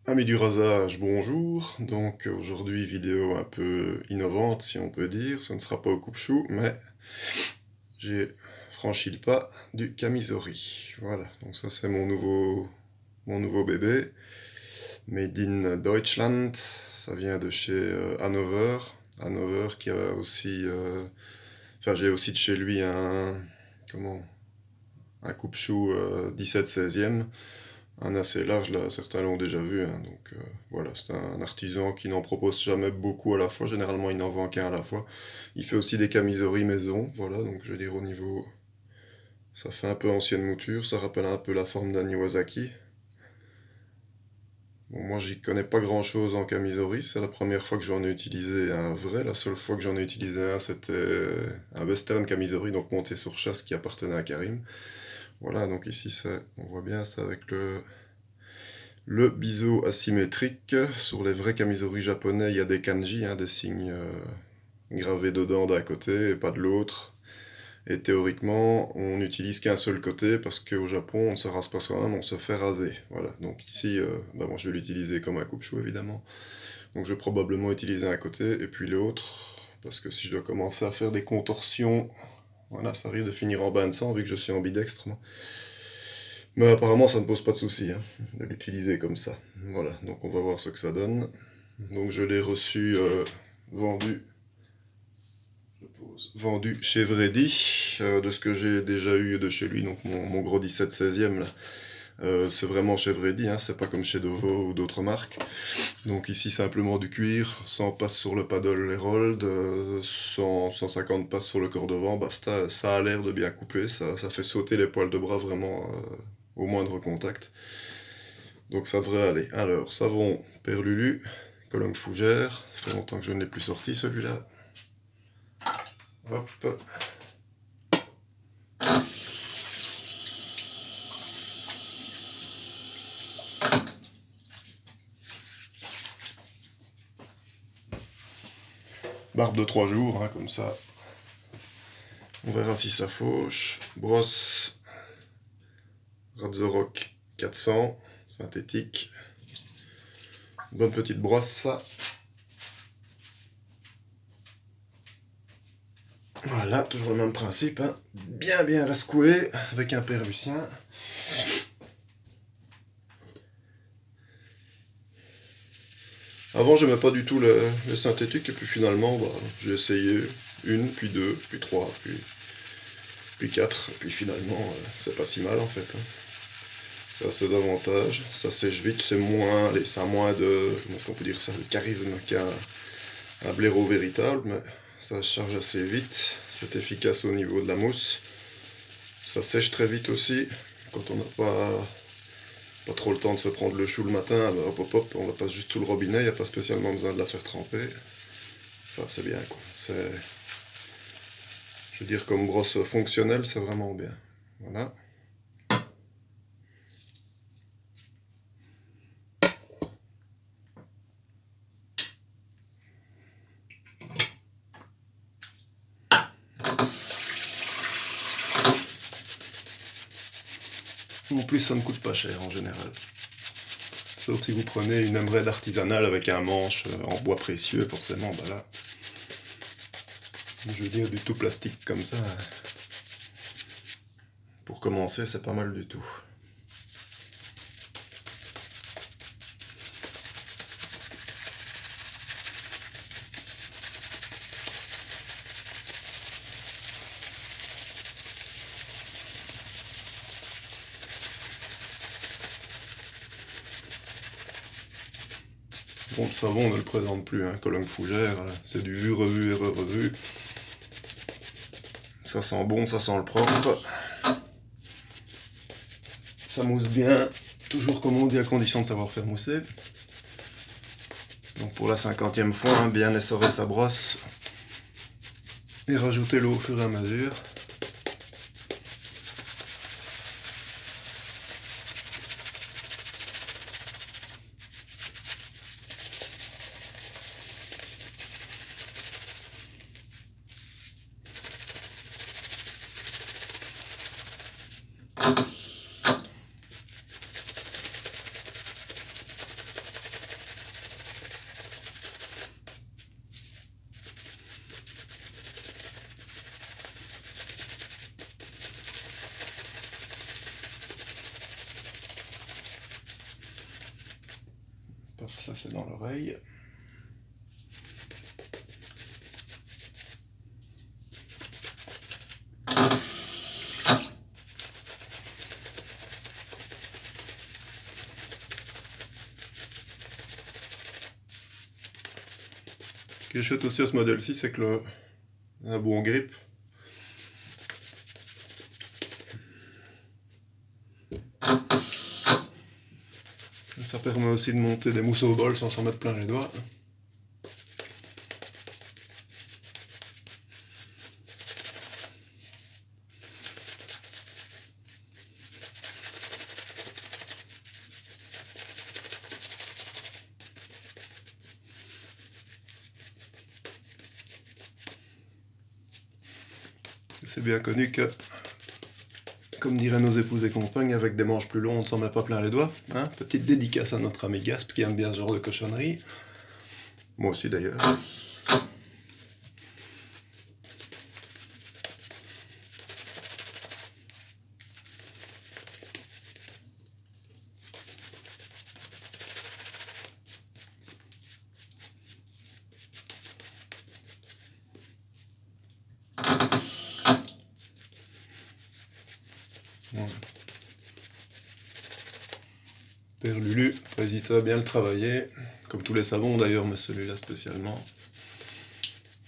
Amis du rasage, bonjour. Donc aujourd'hui, vidéo un peu innovante, si on peut dire. Ce ne sera pas au coupe-chou, mais j'ai franchi le pas du Camisori. Voilà, donc ça c'est mon nouveau bébé. Made in Deutschland. Ça vient de chez Hanover. Hanover qui a aussi... Enfin, j'ai aussi de chez lui Comment? Un coupe-chou 17-16e. Un assez large, là, certains l'ont déjà vu, hein, donc voilà, c'est un artisan qui n'en propose jamais beaucoup à la fois, généralement il n'en vend qu'un à la fois. Il fait aussi des camisories maison, voilà, donc je veux dire au niveau, ça fait un peu ancienne mouture, ça rappelle un peu la forme d'un Iwasaki. Bon, moi j'y connais pas grand chose en camisorie, c'est la première fois que j'en ai utilisé un vrai, la seule fois que j'en ai utilisé un c'était un western camisorie, donc monté sur chasse qui appartenait à Karim. Voilà, donc ici on voit bien, c'est avec le biseau asymétrique. Sur les vrais kamisoris japonais, il y a des kanji, hein, des signes gravés dedans d'un côté et pas de l'autre. Et théoriquement, on n'utilise qu'un seul côté parce qu'au Japon, on ne se rase pas soi-même, on se fait raser. Voilà. Donc ici, bah moi, je vais l'utiliser comme un coupe-chou évidemment. Donc je vais probablement utiliser un côté et puis l'autre. Parce que si je dois commencer à faire des contorsions, voilà, ça risque de finir en bain de sang vu que je suis ambidextre, moi. Mais apparemment, ça ne pose pas de souci, hein, de l'utiliser comme ça. Voilà, donc on va voir ce que ça donne. Donc je l'ai reçu vendu, vendu chez Vredi, de ce que j'ai déjà eu de chez lui, donc mon gros 17-16e là. C'est vraiment chez Vredi, hein, c'est pas comme chez Dovo ou d'autres marques. Donc ici simplement du cuir, 100 passes sur le paddle Herold, 150 passes sur le corps devant, basta, ça a l'air de bien couper, ça fait sauter les poils de bras vraiment au moindre contact. Donc ça devrait aller. Alors, savon Perlulu, colonne fougère. Ça fait longtemps que je ne l'ai plus sorti celui-là. Hop. Barbe de 3 jours, hein, comme ça. On verra si ça fauche. Brosse Razorok 400, synthétique. Bonne petite brosse, ça. Voilà, toujours le même principe, hein. Bien la secouer avec un perlucien. Avant, j'aimais pas du tout le synthétique, et puis finalement, bah, j'ai essayé une, puis deux, puis trois, puis quatre, et puis finalement, c'est pas si mal en fait, hein. Ça a ses avantages, ça sèche vite, ça a moins de, comment est-ce qu'on peut dire ça, de charisme qu'un blaireau véritable, mais ça charge assez vite, c'est efficace au niveau de la mousse. Ça sèche très vite aussi, quand on n'a pas trop le temps de se prendre le chou le matin, bah hop, on la passe juste sous le robinet, il n'y a pas spécialement besoin de la faire tremper. Enfin, c'est bien quoi. Je veux dire, comme brosse fonctionnelle, c'est vraiment bien. Voilà. En plus, ça ne coûte pas cher en général. Sauf si vous prenez une Emerald artisanale avec un manche en bois précieux, forcément, bah là. Je veux dire, du tout plastique comme ça. Pour commencer, c'est pas mal du tout. Bon, le savon, on ne le présente plus, hein. Colonne fougère, c'est du vu, revu et re-revu. Ça sent bon, ça sent le propre. Ça mousse bien, toujours comme on dit, à condition de savoir faire mousser. Donc pour la 50e fois, hein, bien essorer sa brosse et rajouter l'eau au fur et à mesure. Paf, ça c'est dans l'oreille. Ce qui est chouette aussi à ce modèle-ci, c'est que un bon grip. Ça permet aussi de monter des mousses au bol sans s'en mettre plein les doigts. C'est bien connu que, comme diraient nos épouses et compagnes, avec des manches plus longues, on ne s'en met pas plein les doigts. Hein, petite dédicace à notre ami Gasp qui aime bien ce genre de cochonnerie. Moi aussi d'ailleurs. Voilà. Père Lulu, pas hésiter à bien le travailler, comme tous les savons d'ailleurs, mais celui-là spécialement.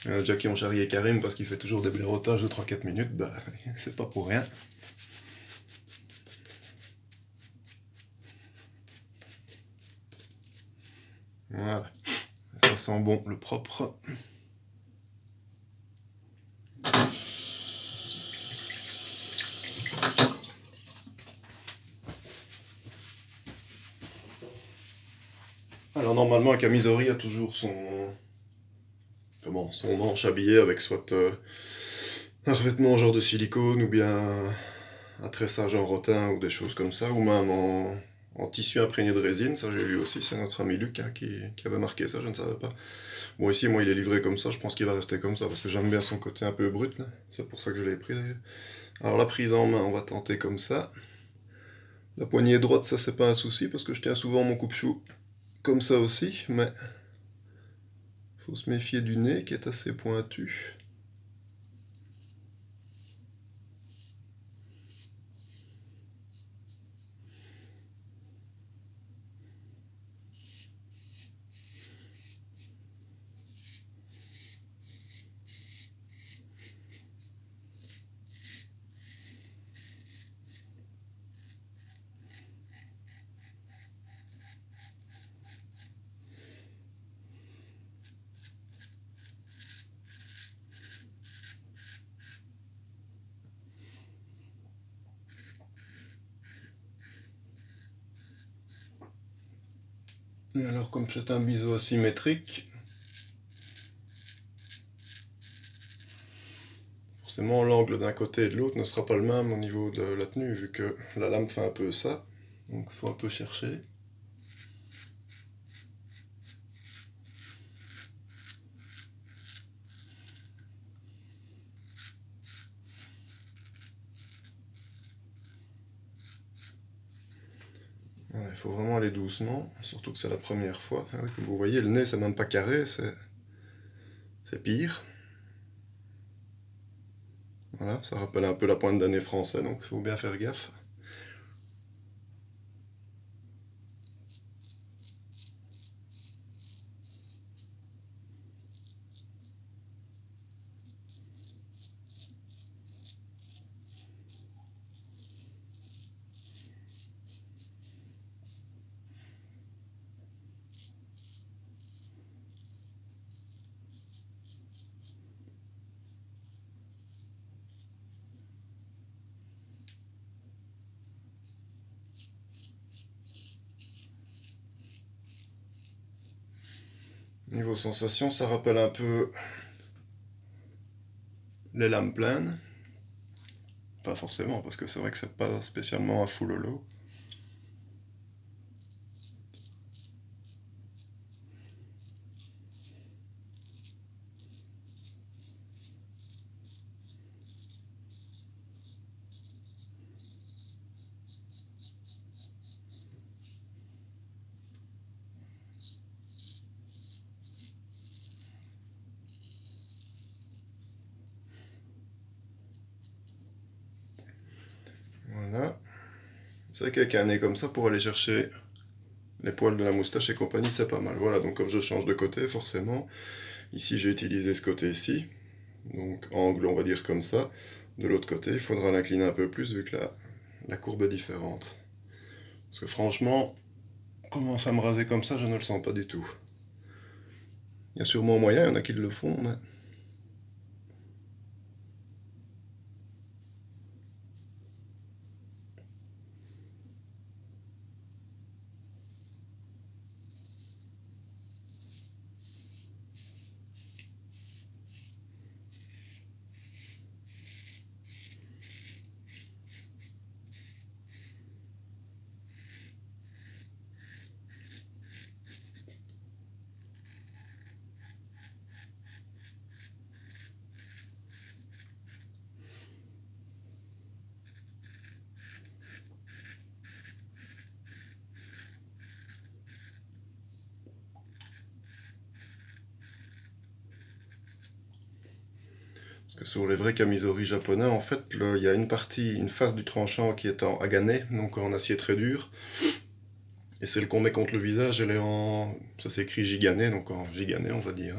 Il y en a déjà qui ont charrié Karim parce qu'il fait toujours des blaireautages de 3-4 minutes, bah c'est pas pour rien. Voilà, ça sent bon le propre. Alors normalement un camisori a toujours son manche habillé avec soit un revêtement genre de silicone ou bien un tressage en rotin ou des choses comme ça, ou même en tissu imprégné de résine, ça j'ai lu aussi, c'est notre ami Luc hein, qui avait marqué ça, je ne savais pas. Bon ici moi il est livré comme ça, je pense qu'il va rester comme ça parce que j'aime bien son côté un peu brut, là. C'est pour ça que je l'ai pris d'ailleurs. Alors la prise en main, on va tenter comme ça. La poignée droite, ça c'est pas un souci parce que je tiens souvent mon coupe-chou comme ça aussi, mais faut se méfier du nez qui est assez pointu. Et alors comme c'est un biseau asymétrique, forcément l'angle d'un côté et de l'autre ne sera pas le même au niveau de la tenue vu que la lame fait un peu ça, donc il faut un peu chercher. Voilà, il faut vraiment aller doucement, surtout que c'est la première fois. Ah oui, comme vous voyez, le nez c'est même pas carré, c'est pire. Voilà, ça rappelle un peu la pointe d'un nez français, donc il faut bien faire gaffe. Niveau sensation, ça rappelle un peu les lames pleines. Pas forcément, parce que c'est vrai que c'est pas spécialement un full holo. C'est vrai qu'avec un nez comme ça, pour aller chercher les poils de la moustache et compagnie, c'est pas mal. Voilà, donc comme je change de côté, forcément, ici j'ai utilisé ce côté-ci, donc angle, on va dire comme ça. De l'autre côté, il faudra l'incliner un peu plus vu que la courbe est différente. Parce que franchement, commencer à me raser comme ça, je ne le sens pas du tout. Il y a sûrement moyen, il y en a qui le font, mais... Parce que sur les vrais kamisori japonais, en fait, il y a une partie, une face du tranchant qui est en agane, donc en acier très dur. Et celle qu'on met contre le visage, elle est en... ça s'écrit gigane, donc en gigane, on va dire.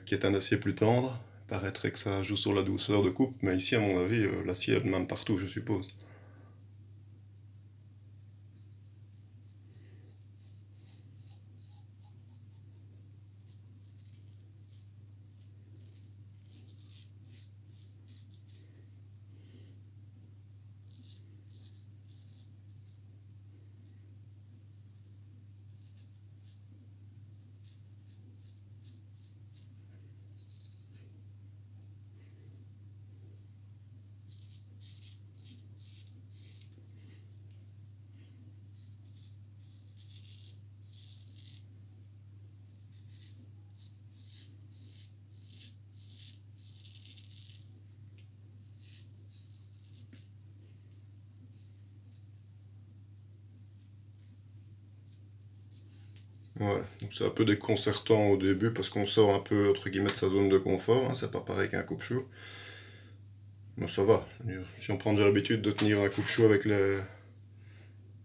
Qui est un acier plus tendre. Paraîtrait que ça joue sur la douceur de coupe, mais ici, à mon avis, l'acier est le même partout, je suppose. Ouais, donc c'est un peu déconcertant au début parce qu'on sort un peu, entre guillemets, de sa zone de confort, hein, c'est pas pareil qu'un coupe-chou. Mais ça va, si on prend déjà l'habitude de tenir un coupe-chou avec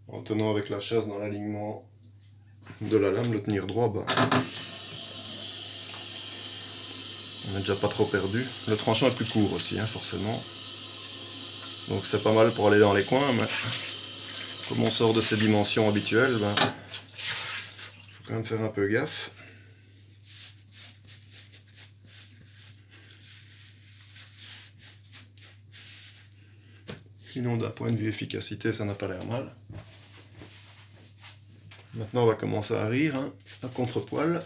en tenant avec la chasse dans l'alignement de la lame, le tenir droit, bah, on n'est déjà pas trop perdu. Le tranchant est plus court aussi, hein, forcément. Donc c'est pas mal pour aller dans les coins, mais comme on sort de ses dimensions habituelles, ben, faut quand même faire un peu gaffe. Sinon, d'un point de vue efficacité, ça n'a pas l'air mal. Maintenant, on va commencer à rire, hein, à contre-poil.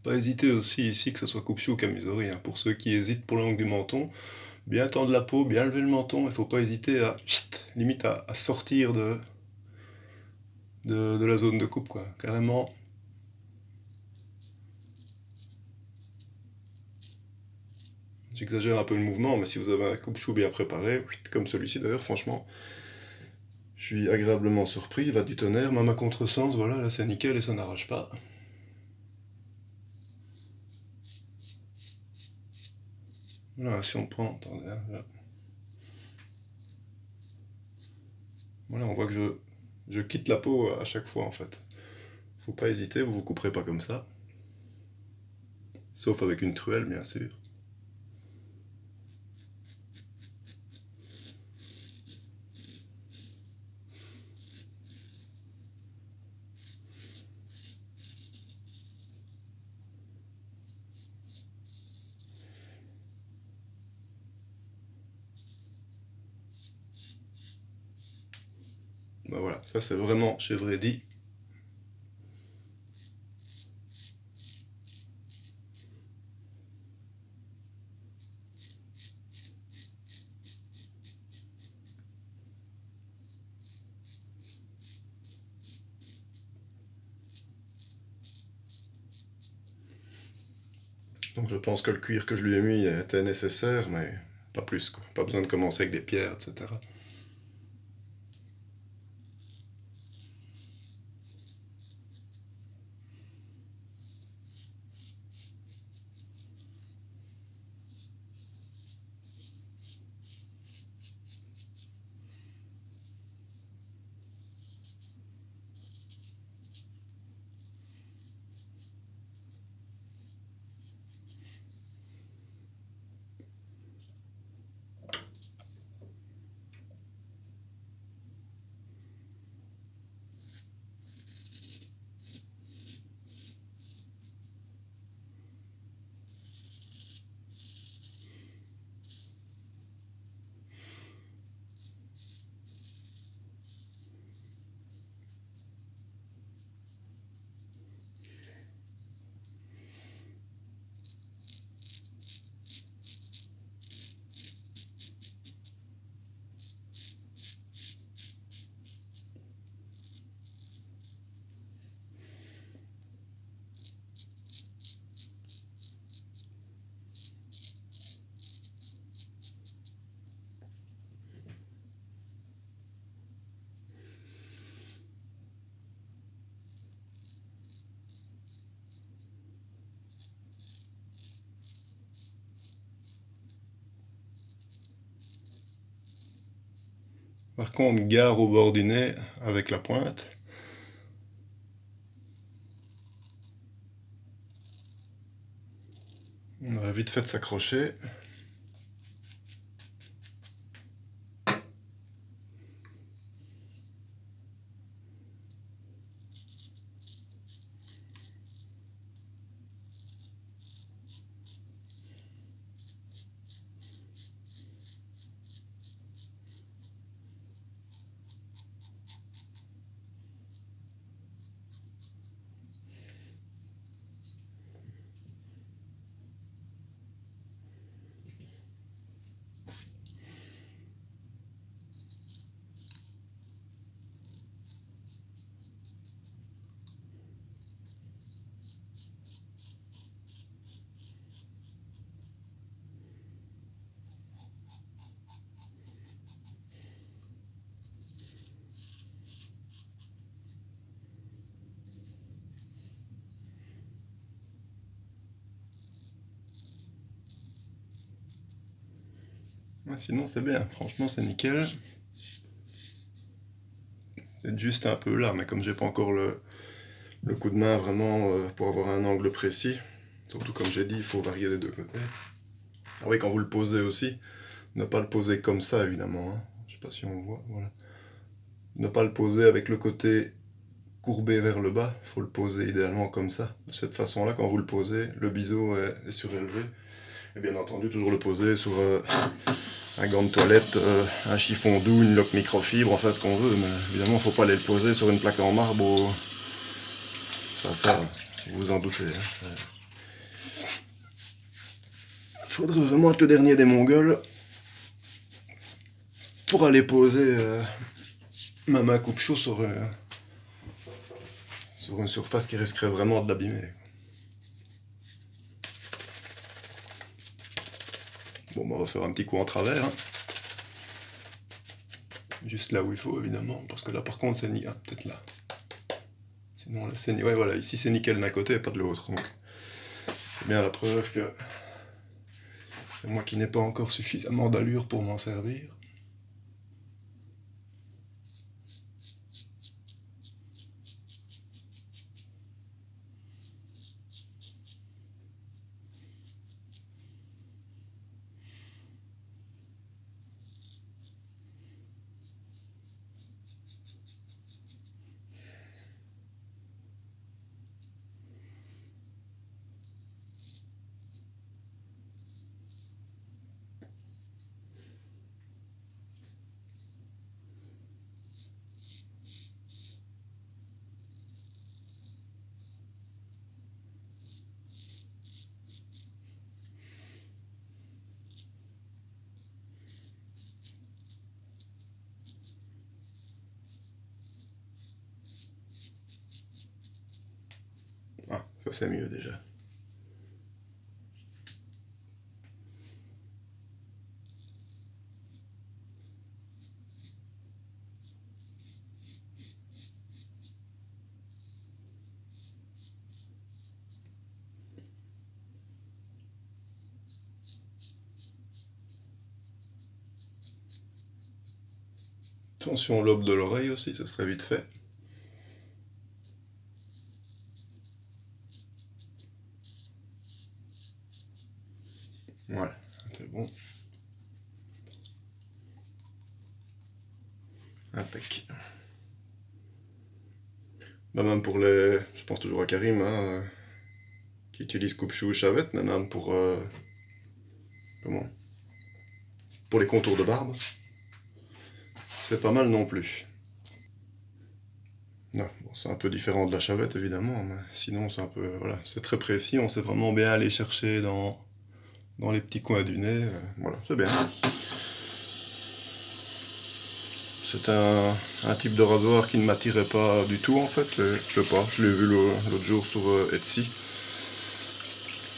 Pas hésiter aussi ici que ce soit coupe-chou ou camisori, hein, pour ceux qui hésitent pour l'angle du menton, bien tendre la peau, bien lever le menton, il faut pas hésiter à limite à sortir de la zone de coupe, quoi, carrément. J'exagère un peu le mouvement, mais si vous avez un coupe-chou bien préparé, comme celui-ci d'ailleurs, franchement, je suis agréablement surpris, il va du tonnerre, même à contresens, voilà, là c'est nickel et ça n'arrache pas. Voilà, si on prend, attendez, hein, là. Voilà, on voit que je quitte la peau à chaque fois en fait. Faut pas hésiter, vous vous couperez pas comme ça. Sauf avec une truelle, bien sûr. Bah voilà, ça c'est vraiment chez Vredi. Donc je pense que le cuir que je lui ai mis était nécessaire, mais pas plus, quoi. Pas besoin de commencer avec des pierres, etc. Par contre, gare au bord du nez avec la pointe. On aurait vite fait s'accrocher. Ouais, sinon c'est bien, franchement c'est nickel. C'est juste un peu là, mais comme j'ai pas encore le coup de main vraiment pour avoir un angle précis, surtout comme j'ai dit, il faut varier des deux côtés. Ah oui, quand vous le posez aussi, ne pas le poser comme ça évidemment, hein. Je sais pas si on voit, voilà. Ne pas le poser avec le côté courbé vers le bas, il faut le poser idéalement comme ça. De cette façon-là, quand vous le posez, le biseau est surélevé. Et bien entendu, toujours le poser sur un gant de toilette, un chiffon doux, une loque microfibre, enfin ce qu'on veut, mais évidemment, il ne faut pas aller le poser sur une plaque en marbre ou... ça, vous vous en doutez. Hein. Faudrait vraiment être le dernier des Mongols pour aller poser ma main coupe-chaud sur une surface qui risquerait vraiment de l'abîmer. Bon, on va faire un petit coup en travers. Hein. Juste là où il faut, évidemment, parce que là, par contre, c'est nickel. Peut-être là. Sinon, là, c'est nickel. Ouais, voilà, ici, c'est nickel d'un côté et pas de l'autre. Donc, c'est bien la preuve que c'est moi qui n'ai pas encore suffisamment d'allure pour m'en servir. Ça c'est mieux déjà. Attention au lobe de l'oreille aussi, ce serait vite fait. Voilà, c'est bon. Impec. Bah même pour les... Je pense toujours à Karim, hein, qui utilise coupe-chou ou chavette, mais même pour... comment? Pour les contours de barbe. C'est pas mal non plus. Non, bon, c'est un peu différent de la chavette évidemment, mais sinon c'est un peu... Voilà, c'est très précis, on sait vraiment bien aller chercher dans les petits coins du nez. Voilà, c'est bien. C'est un type de rasoir qui ne m'attirait pas du tout en fait. Je sais pas, je l'ai vu l'autre jour sur Etsy.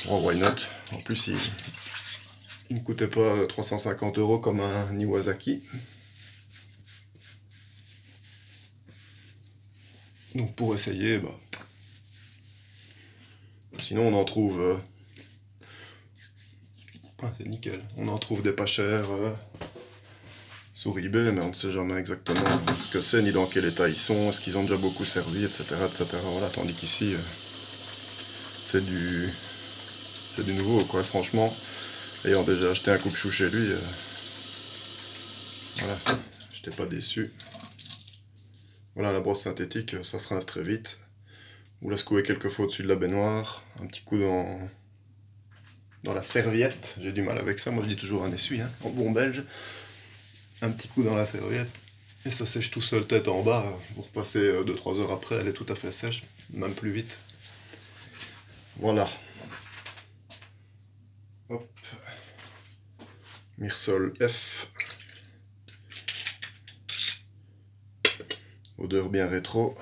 Oh, why not? En plus, il ne coûtait pas 350 € comme un Iwasaki. Donc pour essayer, bah... Sinon on en trouve... Ah, c'est nickel. On en trouve des pas chers sur eBay, mais on ne sait jamais exactement ce que c'est, ni dans quel état ils sont, est-ce qu'ils ont déjà beaucoup servi, etc. etc. Voilà, tandis qu'ici, c'est du nouveau, quoi, franchement. Ayant déjà acheté un coupe-chou chez lui, voilà, j'étais pas déçu. Voilà, la brosse synthétique, ça se rince très vite. Vous la secouez quelques fois au-dessus de la baignoire, un petit coup dans la serviette. J'ai du mal avec ça, moi je dis toujours un essuie, hein, en bon belge. Un petit coup dans la serviette, et ça sèche tout seul tête en bas. Vous repassez 2-3 heures après, elle est tout à fait sèche, même plus vite. Voilà. Hop. Mirsol F. Odeur bien rétro,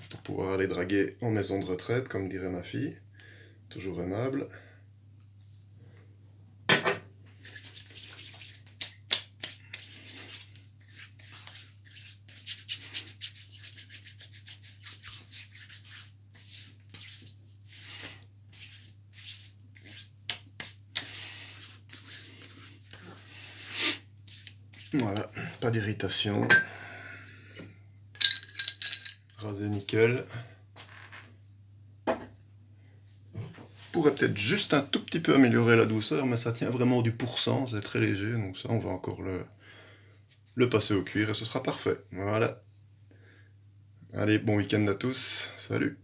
pour pouvoir aller draguer en maison de retraite, comme dirait ma fille. Toujours aimable. Voilà, pas d'irritation. Rasé nickel. Pourrait peut-être juste un tout petit peu améliorer la douceur, mais ça tient vraiment du pourcent, c'est très léger, donc ça on va encore le passer au cuir et ce sera parfait. Voilà. Allez, bon week-end à tous, salut.